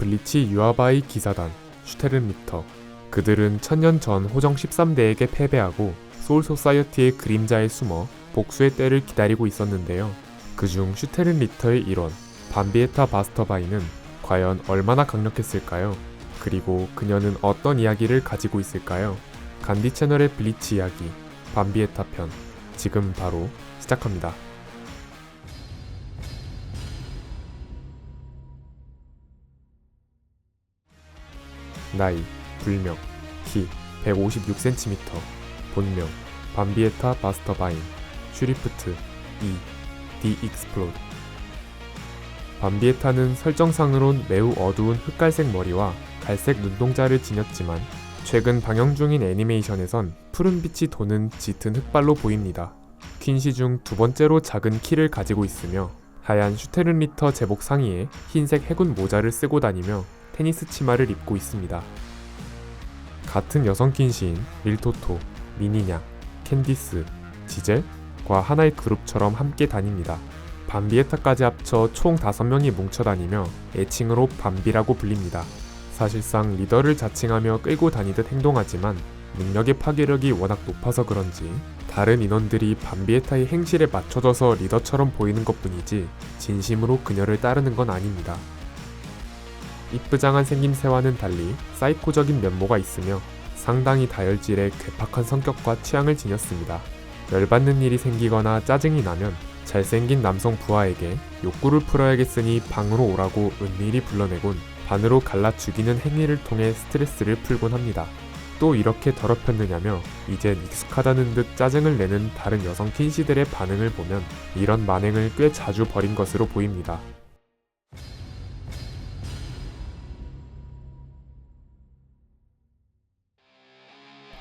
블리치 유아바의 기사단 슈테른리터. 그들은 1000년 전 호정 13대에게 패배하고 소울 소사이어티의 그림자에 숨어 복수의 때를 기다리고 있었는데요. 그중 슈테른리터의 일원 반비에타 바스터바이는 과연 얼마나 강력했을까요? 그리고 그녀는 어떤 이야기를 가지고 있을까요? 간디 채널의 블리치 이야기 반비에타 편, 지금 바로 시작합니다. 나이, 불명, 키 156cm, 본명 반비에타 바스터바인, 슈리프트 2, 디 익스플로드. 반비에타는 설정상으론 매우 어두운 흑갈색 머리와 갈색 눈동자를 지녔지만 최근 방영 중인 애니메이션에선 푸른빛이 도는 짙은 흑발로 보입니다. 퀸시 중 두 번째로 작은 키를 가지고 있으며 하얀 슈테른리터 제복 상의에 흰색 해군 모자를 쓰고 다니며 테니스 치마를 입고 있습니다. 같은 여성 퀸시인 릴토토, 미니냐, 캔디스, 지젤과 하나의 그룹처럼 함께 다닙니다. 반비에타까지 합쳐 총 5명이 뭉쳐 다니며 애칭으로 반비라고 불립니다. 사실상 리더를 자칭하며 끌고 다니듯 행동하지만 능력의 파괴력이 워낙 높아서 그런지 다른 인원들이 반비에타의 행실에 맞춰져서 리더처럼 보이는 것뿐이지 진심으로 그녀를 따르는 건 아닙니다. 이쁘장한 생김새와는 달리 사이코적인 면모가 있으며 상당히 다혈질의 괴팍한 성격과 취향을 지녔습니다. 열받는 일이 생기거나 짜증이 나면 잘생긴 남성 부하에게 욕구를 풀어야겠으니 방으로 오라고 은밀히 불러내곤 반으로 갈라 죽이는 행위를 통해 스트레스를 풀곤 합니다. 또 이렇게 더럽혔느냐며 이젠 익숙하다는 듯 짜증을 내는 다른 여성 퀸시들의 반응을 보면 이런 만행을 꽤 자주 벌인 것으로 보입니다.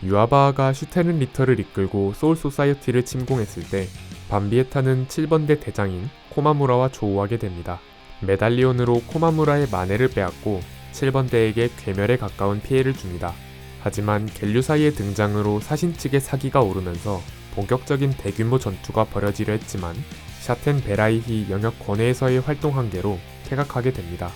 유아바아가 슈테른리터를 이끌고 소울 소사이어티를 침공했을 때 반비에타는 7번대 대장인 코마무라와 조우하게 됩니다. 메달리온으로 코마무라의 마네를 빼앗고 7번대에게 괴멸에 가까운 피해를 줍니다. 하지만 갤류사이의 등장으로 사신 측의 사기가 오르면서 본격적인 대규모 전투가 벌어지려 했지만 샤텐 베라이히 영역 권해에서의 활동 한계로 퇴각하게 됩니다.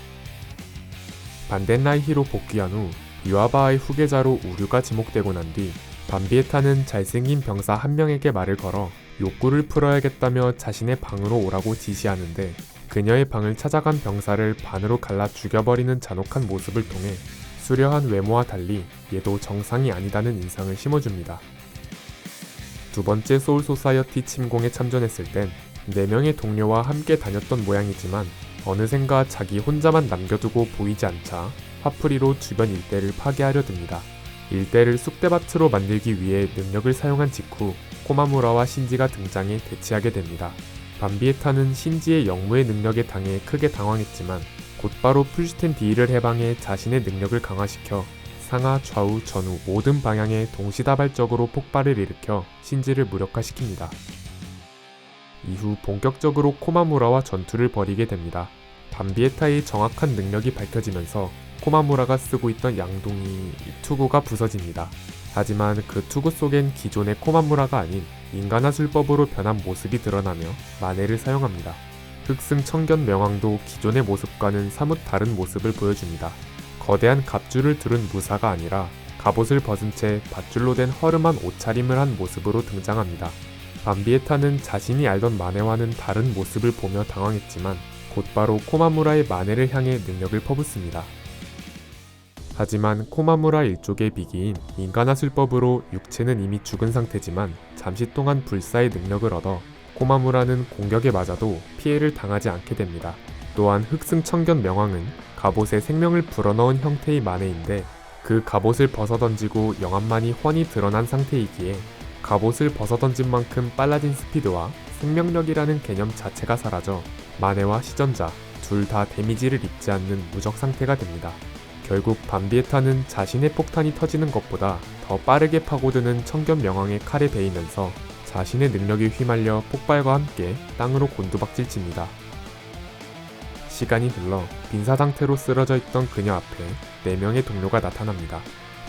반덴라이히로 복귀한 후 유아바의 후계자로 우류가 지목되고 난 뒤 반비에타는 잘생긴 병사 한 명에게 말을 걸어 욕구를 풀어야겠다며 자신의 방으로 오라고 지시하는데 그녀의 방을 찾아간 병사를 반으로 갈라 죽여버리는 잔혹한 모습을 통해 수려한 외모와 달리 얘도 정상이 아니다는 인상을 심어줍니다. 두 번째 소울 소사이어티 침공에 참전했을 땐 4명의 동료와 함께 다녔던 모양이지만 어느샌가 자기 혼자만 남겨두고 보이지 않자 화풀이로 주변 일대를 파괴하려 듭니다. 일대를 쑥대밭으로 만들기 위해 능력을 사용한 직후 코마무라와 신지가 등장해 대치하게 됩니다. 반비에타는 신지의 영무의 능력에 당해 크게 당황했지만 곧바로 풀슈텐 D를 해방해 자신의 능력을 강화시켜 상하, 좌우, 전후 모든 방향에 동시다발적으로 폭발을 일으켜 신지를 무력화시킵니다. 이후 본격적으로 코마무라와 전투를 벌이게 됩니다. 반비에타의 정확한 능력이 밝혀지면서 코마무라가 쓰고 있던 양동이 투구가 부서집니다. 하지만 그 투구 속엔 기존의 코마무라가 아닌 인간화술법으로 변한 모습이 드러나며 마네를 사용합니다. 흑승 청견 명왕도 기존의 모습과는 사뭇 다른 모습을 보여줍니다. 거대한 갑줄을 두른 무사가 아니라 갑옷을 벗은 채 밧줄로 된 허름한 옷차림을 한 모습으로 등장합니다. 반비에타는 자신이 알던 마네와는 다른 모습을 보며 당황했지만 곧바로 코마무라의 마네를 향해 능력을 퍼붓습니다. 하지만 코마무라 일족의 비기인 인간화술법으로 육체는 이미 죽은 상태지만 잠시 동안 불사의 능력을 얻어 코마무라는 공격에 맞아도 피해를 당하지 않게 됩니다. 또한 흑승 청견 명왕은 갑옷에 생명을 불어넣은 형태의 마네인데 그 갑옷을 벗어던지고 영암만이 훤히 드러난 상태이기에 갑옷을 벗어던진 만큼 빨라진 스피드와 생명력이라는 개념 자체가 사라져 마네와 시전자 둘 다 데미지를 입지 않는 무적 상태가 됩니다. 결국 반비에타는 자신의 폭탄이 터지는 것보다 더 빠르게 파고드는 청견 명왕의 칼에 베이면서 자신의 능력이 휘말려 폭발과 함께 땅으로 곤두박질 칩니다. 시간이 흘러 빈사 상태로 쓰러져 있던 그녀 앞에 4명의 동료가 나타납니다.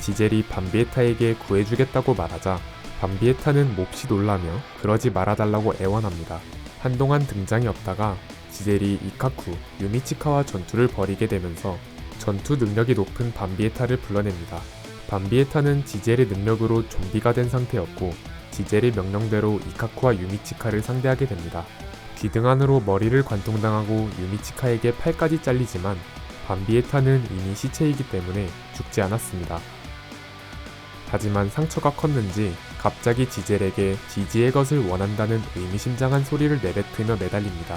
지젤이 반비에타에게 구해주겠다고 말하자 반비에타는 몹시 놀라며 그러지 말아달라고 애원합니다. 한동안 등장이 없다가 지젤이 이카쿠, 유미치카와 전투를 벌이게 되면서 전투 능력이 높은 밤비에타를 불러냅니다. 밤비에타는 지젤의 능력으로 좀비가 된 상태였고 지젤의 명령대로 이카쿠와 유미치카를 상대하게 됩니다. 귀등 안으로 머리를 관통당하고 유미치카에게 팔까지 잘리지만 밤비에타는 이미 시체이기 때문에 죽지 않았습니다. 하지만 상처가 컸는지 갑자기 지젤에게 지지의 것을 원한다는 의미심장한 소리를 내뱉으며 매달립니다.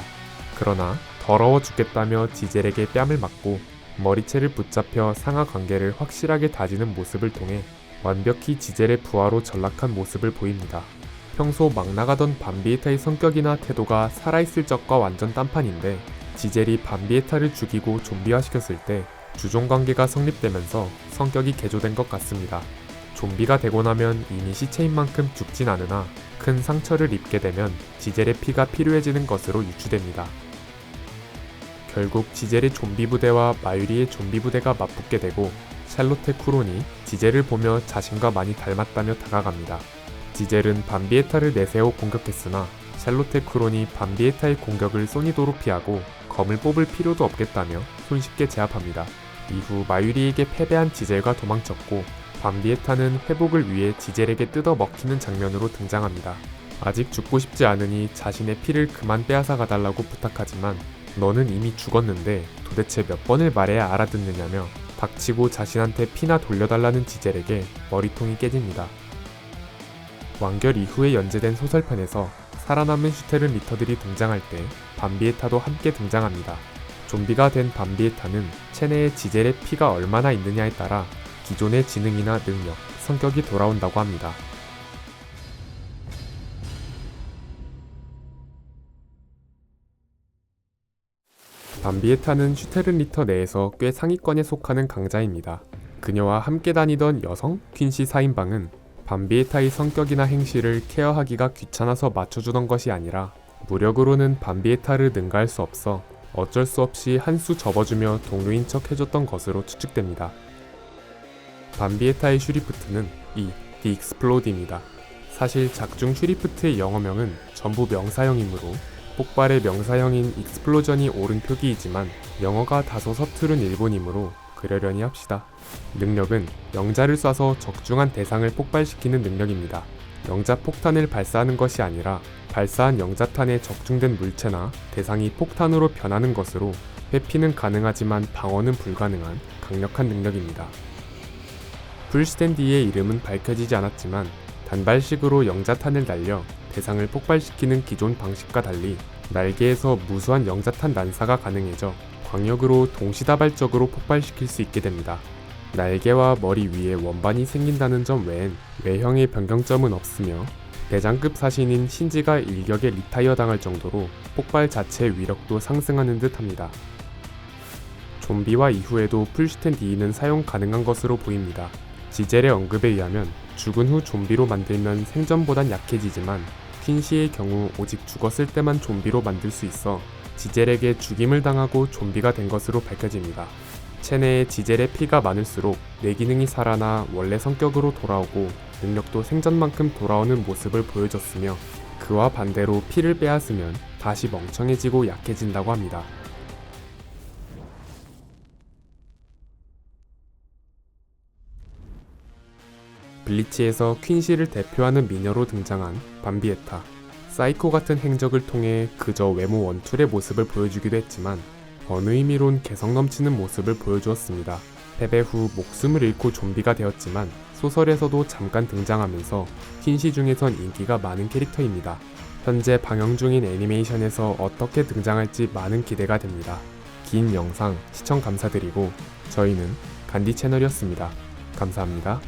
그러나 더러워 죽겠다며 지젤에게 뺨을 맞고 머리채를 붙잡혀 상하 관계를 확실하게 다지는 모습을 통해 완벽히 지젤의 부하로 전락한 모습을 보입니다. 평소 막 나가던 밤비에타의 성격이나 태도가 살아있을 적과 완전 딴판인데 지젤이 밤비에타를 죽이고 좀비화시켰을 때 주종관계가 성립되면서 성격이 개조된 것 같습니다. 좀비가 되고 나면 이미 시체인 만큼 죽진 않으나 큰 상처를 입게 되면 지젤의 피가 필요해지는 것으로 유추됩니다. 결국 지젤의 좀비 부대와 마유리의 좀비 부대가 맞붙게 되고 샬롯테 쿠론이 지젤을 보며 자신과 많이 닮았다며 다가갑니다. 지젤은 밤비에타를 내세워 공격했으나 샬롯테 쿠론이 밤비에타의 공격을 소니도로 피하고 검을 뽑을 필요도 없겠다며 손쉽게 제압합니다. 이후 마유리에게 패배한 지젤과 도망쳤고 밤비에타는 회복을 위해 지젤에게 뜯어 먹히는 장면으로 등장합니다. 아직 죽고 싶지 않으니 자신의 피를 그만 빼앗아 가달라고 부탁하지만 너는 이미 죽었는데 도대체 몇 번을 말해야 알아듣느냐며 닥치고 자신한테 피나 돌려달라는 지젤에게 머리통이 깨집니다. 완결 이후에 연재된 소설편에서 살아남은 슈테른 리터들이 등장할 때 밤비에타도 함께 등장합니다. 좀비가 된 밤비에타는 체내에 지젤의 피가 얼마나 있느냐에 따라 기존의 지능이나 능력, 성격이 돌아온다고 합니다. 밤비에타는 슈테른 리터 내에서 꽤 상위권에 속하는 강자입니다. 그녀와 함께 다니던 여성 퀸시 4인방은 밤비에타의 성격이나 행실을 케어하기가 귀찮아서 맞춰주던 것이 아니라 무력으로는 밤비에타를 능가할 수 없어 어쩔 수 없이 한 수 접어주며 동료인 척 해줬던 것으로 추측됩니다. 밤비에타의 슈리프트는 The Explode입니다. 사실 작중 슈리프트의 영어명은 전부 명사형이므로 폭발의 명사형인 익스플로전이 옳은 표기이지만 영어가 다소 서투른 일본이므로 그러려니 합시다. 능력은 영자를 쏴서 적중한 대상을 폭발시키는 능력입니다. 영자 폭탄을 발사하는 것이 아니라 발사한 영자탄에 적중된 물체나 대상이 폭탄으로 변하는 것으로 회피는 가능하지만 방어는 불가능한 강력한 능력입니다. 풀스탠디의 이름은 밝혀지지 않았지만 단발식으로 영자탄을 날려 대상을 폭발시키는 기존 방식과 달리 날개에서 무수한 영자탄 난사가 가능해져 광역으로 동시다발적으로 폭발시킬 수 있게 됩니다. 날개와 머리 위에 원반이 생긴다는 점 외엔 외형의 변경점은 없으며 대장급 사신인 신지가 일격에 리타이어 당할 정도로 폭발 자체의 위력도 상승하는 듯 합니다. 좀비화 이후에도 풀스텐 D는 사용 가능한 것으로 보입니다. 지젤의 언급에 의하면 죽은 후 좀비로 만들면 생전보단 약해지지만 퀸시의 경우 오직 죽었을 때만 좀비로 만들 수 있어 지젤에게 죽임을 당하고 좀비가 된 것으로 밝혀집니다. 체내에 지젤의 피가 많을수록 뇌기능이 살아나 원래 성격으로 돌아오고 능력도 생전만큼 돌아오는 모습을 보여줬으며 그와 반대로 피를 빼앗으면 다시 멍청해지고 약해진다고 합니다. 블리치에서 퀸시를 대표하는 미녀로 등장한 밤비에타. 사이코 같은 행적을 통해 그저 외모 원툴의 모습을 보여주기도 했지만 어느 의미론 개성 넘치는 모습을 보여주었습니다. 패배 후 목숨을 잃고 좀비가 되었지만 소설에서도 잠깐 등장하면서 퀸시 중에선 인기가 많은 캐릭터입니다. 현재 방영 중인 애니메이션에서 어떻게 등장할지 많은 기대가 됩니다. 긴 영상 시청 감사드리고 저희는 간디 채널이었습니다. 감사합니다.